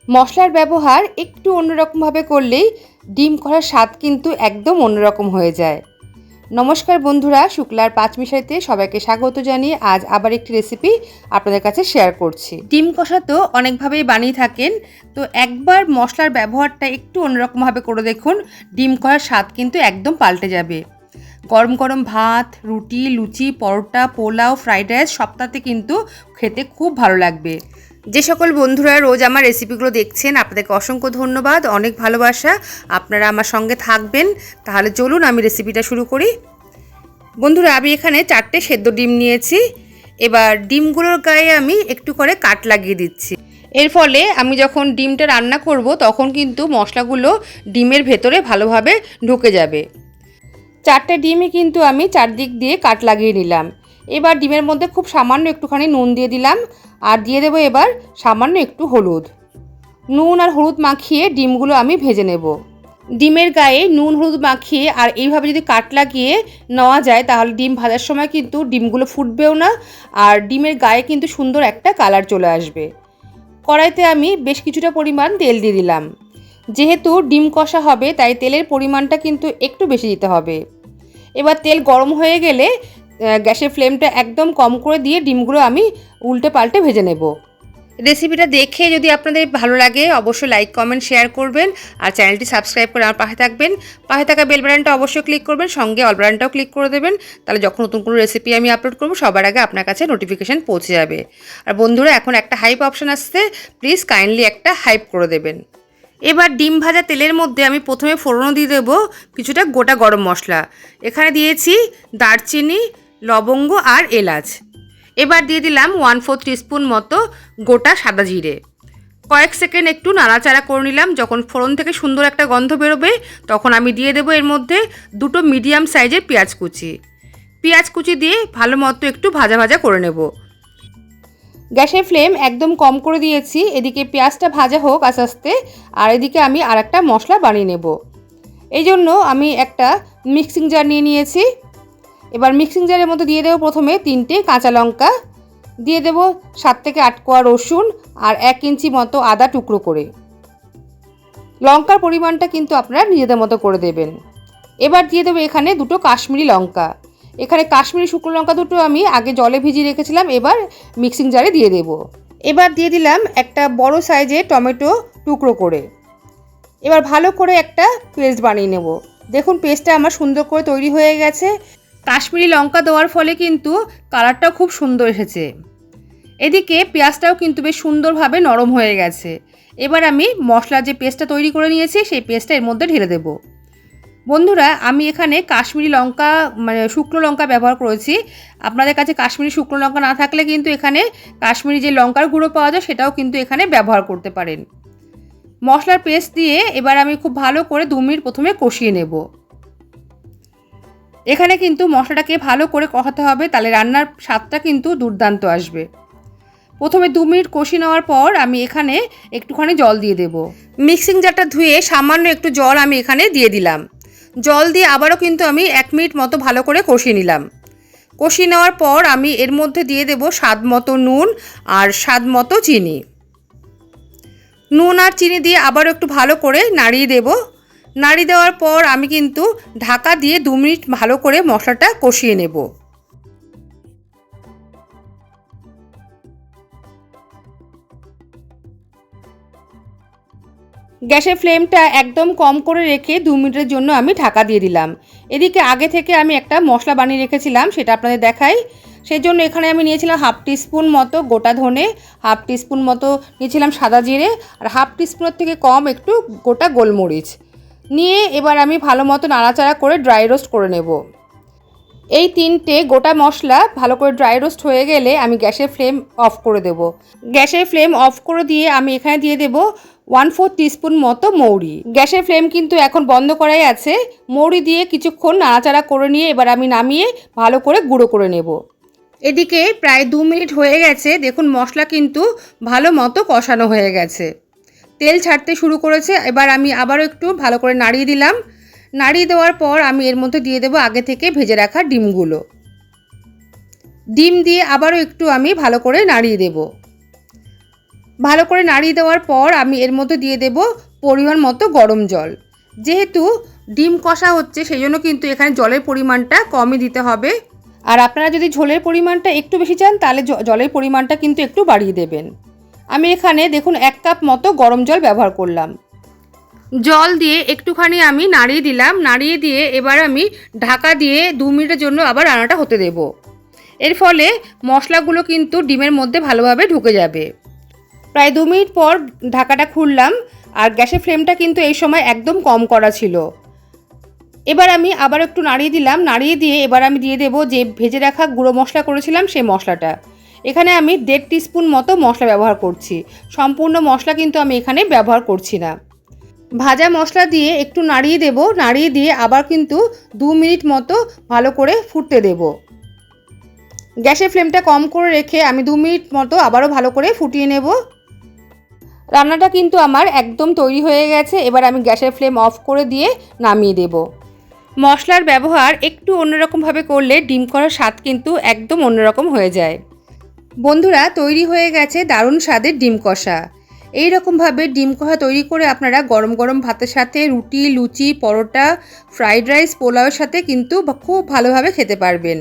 মশলার ব্যবহার একটু অন্যরকমভাবে করলেই ডিম কষার স্বাদ কিন্তু একদম অন্যরকম হয়ে যায়। নমস্কার বন্ধুরা, শুক্লার পাঁচমিশাইতে সবাইকে স্বাগত জানিয়ে আজ আবার একটি রেসিপি আপনাদের কাছে শেয়ার করছি। ডিম কষা তো অনেকভাবেই বানিয়ে থাকেন, তো একবার মশলার ব্যবহারটা একটু অন্যরকমভাবে করে দেখুন, ডিম কষার স্বাদ কিন্তু একদম পাল্টে যাবে। গরম গরম ভাত, রুটি, লুচি, পরোটা, পোলাও, ফ্রাইড রাইস সবটাতে কিন্তু খেতে খুব ভালো লাগবে। যে সকল বন্ধুরা রোজ আমার রেসিপিগুলো দেখছেন, আপনাদেরকে অসংখ্য ধন্যবাদ, অনেক ভালোবাসা। আপনারা আমার সঙ্গে থাকবেন। তাহলে চলুন আমি রেসিপিটা শুরু করি। বন্ধুরা, আমি এখানে 4টে সেদ্ধ ডিম নিয়েছি। এবার ডিমগুলোর গায়ে আমি একটু করে কাট লাগিয়ে দিচ্ছি। এর ফলে আমি যখন ডিমটা রান্না করব তখন কিন্তু মশলাগুলো ডিমের ভেতরে ভালোভাবে ঢুকে যাবে। 4টে ডিমই কিন্তু আমি চারদিক দিয়ে কাট লাগিয়ে নিলাম। এবার ডিমের মধ্যে খুব সামান্য একটুখানি নুন দিয়ে দিলাম, আর দিয়ে দেবো এবার সামান্য একটু হলুদ। নুন আর হলুদ মাখিয়ে ডিমগুলো আমি ভেজে নেব। ডিমের গায়ে নুন হলুদ মাখিয়ে আর এইভাবে যদি কাট লাগিয়ে নেওয়া যায় তাহলে ডিম ভাজার সময় কিন্তু ডিমগুলো ফুটবেও না, আর ডিমের গায়ে কিন্তু সুন্দর একটা কালার চলে আসবে। কড়াইতে আমি বেশ কিছুটা পরিমাণ তেল দিয়ে দিলাম। যেহেতু ডিম কষা হবে তাই তেলের পরিমাণটা কিন্তু একটু বেশি দিতে হবে। এবার তেল গরম হয়ে গেলে গ্যাসের ফ্লেমটা একদম কম করে দিয়ে ডিমগুলো আমি উল্টে পাল্টে ভেজে নেব। রেসিপিটা দেখে যদি আপনাদের ভালো লাগে অবশ্যই লাইক, কমেন্ট, শেয়ার করবেন, আর চ্যানেলটি সাবস্ক্রাইব করে আমার পাশে থাকবেন। পাশে থাকা বেল বাটনটা অবশ্যই ক্লিক করবেন, সঙ্গে অল বাটনটাও ক্লিক করে দেবেন। তাহলে যখন নতুন কোনো রেসিপি আমি আপলোড করব সবার আগে আপনার কাছে নোটিফিকেশান পৌঁছে যাবে। আর বন্ধুরা, এখন একটা হাইপ অপশান আসছে, প্লিজ কাইন্ডলি একটা হাইপ করে দেবেন। এবার ডিম ভাজা তেলের মধ্যে আমি প্রথমে ফোড়ন দিয়ে দেবো কিছুটা গোটা গরম মশলা। এখানে দিয়েছি দারচিনি, লবঙ্গ আর এলাচ। এবার দিয়ে দিলাম 1/4 টিস্পুন মতো গোটা সাদা জিরে। কয়েক সেকেন্ড একটু নাড়াচাড়া করে নিলাম। যখন ফোড়ন থেকে সুন্দর একটা গন্ধ বেরোবে তখন আমি দিয়ে দেবো এর মধ্যে 2টো মিডিয়াম সাইজের পেঁয়াজ কুচি। পেঁয়াজ কুচি দিয়ে ভালো মতো একটু ভাজা ভাজা করে নেব। গ্যাসের ফ্লেম একদম কম করে দিয়েছি। এদিকে পেঁয়াজটা ভাজা হোক আস্তে আস্তে, আর এদিকে আমি আর একটা মশলা বানিয়ে নেব। এই জন্য আমি একটা মিক্সিং জার নিয়ে নিয়েছি। এবার মিক্সিং জারের মধ্যে দিয়ে দেবো প্রথমে 3টে কাঁচা লঙ্কা, দিয়ে দেবো 7 থেকে 8 কোয়া রসুন আর 1 ইঞ্চি মতো আদা টুকরো করে। লঙ্কার পরিমাণটা কিন্তু আপনারা নিজেদের মতো করে দেবেন। এবার দিয়ে দেবো এখানে 2টো কাশ্মীরি লঙ্কা। এখানে কাশ্মীরি শুকনো লঙ্কা 2টো আমি আগে জলে ভিজিয়ে রেখেছিলাম, এবার মিক্সিং জারে দিয়ে দেবো। এবার দিয়ে দিলাম একটা বড় সাইজের টমেটো টুকরো করে। এবার ভালো করে একটা পেস্ট বানিয়ে নেব। দেখুন পেস্টটা আমার সুন্দর করে তৈরি হয়ে গেছে। কাশ্মীরি লঙ্কা দেওয়ার ফলে কিন্তু কালারটাও খুব সুন্দর এসেছে। এদিকে পেঁয়াজটাও কিন্তু বেশ সুন্দরভাবে নরম হয়ে গেছে। এবার আমি মশলার যে পেস্টটা তৈরি করে নিয়েছি সেই পেস্টটা এর মধ্যে ঢেলে দেব। বন্ধুরা, আমি এখানে কাশ্মীরি লঙ্কা মানে শুকনো লঙ্কা ব্যবহার করেছি। আপনাদের কাছে কাশ্মীরি শুকনো লঙ্কা না থাকলে কিন্তু এখানে কাশ্মীরি যে লঙ্কার গুঁড়ো পাওয়া যায় সেটাও কিন্তু এখানে ব্যবহার করতে পারেন। মশলার পেস্ট দিয়ে এবার আমি খুব ভালো করে 2 মিনিট প্রথমে কষিয়ে নেব। এখানে কিন্তু মশলাটাকে ভালো করে কষাতে হবে, তাহলে রান্নার স্বাদটা কিন্তু দুর্দান্ত আসবে। প্রথমে 2 মিনিট কষিয়ে নেওয়ার পর আমি এখানে একটুখানি জল দিয়ে দেব। মিক্সিং জারটা ধুয়ে সামান্য একটু জল আমি এখানে দিয়ে দিলাম। জল দিয়ে আবারও কিন্তু আমি 1 মিনিট মতো ভালো করে কষিয়ে নিলাম। কষিয়ে নেওয়ার পর আমি এর মধ্যে দিয়ে দেব স্বাদ মতো নুন আর স্বাদ মতো চিনি। নুন আর চিনি দিয়ে আবারও একটু ভালো করে নাড়িয়ে দেব। নাড়িয়ে দেওয়ার পর আমি কিন্তু ঢাকা দিয়ে 2 মিনিট ভালো করে মশলাটা কষিয়ে নেব। গ্যাসের ফ্লেমটা একদম কম করে রেখে 2 মিনিটের জন্য আমি ঢাকা দিয়ে দিলাম। এদিকে আগে থেকে আমি একটা মশলা বানিয়ে রেখেছিলাম, সেটা আপনাদের দেখাই। সেই জন্য এখানে আমি নিয়েছিলাম 1/2 টিস্পুন মতো গোটা ধনে, 1/2 টিস্পুন মতো নিয়েছিলাম সাদা জিরে, আর 1/2 টিস্পুনের থেকে কম একটু গোটা গোলমরিচ নিয়ে এবার আমি ভালো মতো নাড়াচাড়া করে ড্রাই রোস্ট করে নেব। এই 3টে গোটা মশলা ভালো করে ড্রাই রোস্ট হয়ে গেলে আমি গ্যাসের ফ্লেম অফ করে দেব। গ্যাসের ফ্লেম অফ করে দিয়ে আমি এখানে দিয়ে দেব 1/4 টিস্পুন মতো মৌরি। গ্যাসের ফ্লেম কিন্তু এখন বন্ধ করাই আছে। মৌরি দিয়ে কিছুক্ষণ নাড়াচাড়া করে নিয়ে এবার আমি নামিয়ে ভালো করে গুঁড়ো করে নেব। এদিকে প্রায় 2 মিনিট হয়ে গেছে। দেখুন মশলা কিন্তু ভালো মতো কষানো হয়ে গেছে, তেল ছাড়তে শুরু করেছে। এবার আমি আবারও একটু ভালো করে নাড়িয়ে দিলাম। নাড়িয়ে দেওয়ার পর আমি এর মধ্যে দিয়ে দেবো আগে থেকে ভেজে রাখা ডিমগুলো। ডিম দিয়ে আবারও একটু আমি ভালো করে নাড়িয়ে দেব। ভালো করে নাড়িয়ে দেওয়ার পর আমি এর মধ্যে দিয়ে দেব পরিমাণ মতো গরম জল। যেহেতু ডিম কষা হচ্ছে সেই জন্য কিন্তু এখানে জলের পরিমাণটা কমই দিতে হবে। আর আপনারা যদি ঝোলের পরিমাণটা একটু বেশি চান তাহলে জলের পরিমাণটা কিন্তু একটু বাড়িয়ে দেবেন। আমি এখানে দেখুন 1 কাপ মতো গরম জল ব্যবহার করলাম। জল দিয়ে একটুখানি আমি নাড়িয়ে দিলাম। নাড়িয়ে দিয়ে এবার আমি ঢাকা দিয়ে 2 মিনিটের জন্য আবার রান্নাটা হতে দেব। এর ফলে মশলাগুলো কিন্তু ডিমের মধ্যে ভালোভাবে ঢুকে যাবে। প্রায় 2 মিনিট পর ঢাকাটা খুললাম, আর গ্যাসের ফ্লেমটা কিন্তু এই সময় একদম কম করা ছিল। এবার আমি আবার একটু নাড়িয়ে দিলাম। নাড়িয়ে দিয়ে এবার আমি দিয়ে দেব যে ভেজে রাখা গুঁড়ো মশলা করেছিলাম সেই মশলাটা। এখানে আমি 1.5 টিস্পুন মতো মশলা ব্যবহার করছি। সম্পূর্ণ মশলা কিন্তু আমি এখানে ব্যবহার করছি না। ভাজা মশলা দিয়ে একটু নাড়িয়ে দেব। নাড়িয়ে দিয়ে আবার কিন্তু 2 মিনিট মতো ভালো করে ফুটতে দেব। গ্যাসের ফ্লেমটা কম করে রেখে আমি 2 মিনিট মতো আবারও ভালো করে ফুটিয়ে নেব। রান্নাটা কিন্তু আমার একদম তৈরি হয়ে গেছে। এবার আমি গ্যাসের ফ্লেম অফ করে দিয়ে নামিয়ে দেব। মশলার ব্যবহার একটু অন্যরকমভাবে করলে ডিম করার স্বাদ কিন্তু একদম অন্যরকম হয়ে যায়। বন্ধুরা, তৈরি হয়ে গেছে দারুণ স্বাদের ডিম কষা। এই রকমভাবে ডিম কষা তৈরি করে আপনারা গরম গরম ভাতের সাথে, রুটি, লুচি, পরোটা, ফ্রাইড রাইস, পোলাওয়ের সাথে কিন্তু খুব ভালোভাবে খেতে পারবেন।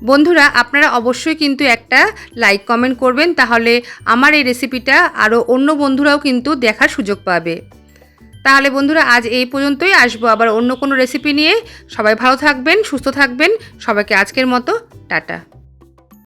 বন্ধুরা, আপনারা অবশ্যই কিন্তু একটা লাইক কমেন্ট করবেন, তাহলে আমার এই রেসিপিটা আরও অন্য বন্ধুরাও কিন্তু দেখার সুযোগ পাবে। তাহলে বন্ধুরা, আজ এই পর্যন্তই। আসবো আবার অন্য কোনো রেসিপি নিয়ে। সবাই ভালো থাকবেন, সুস্থ থাকবেন। সবাইকে আজকের মতো টাটা।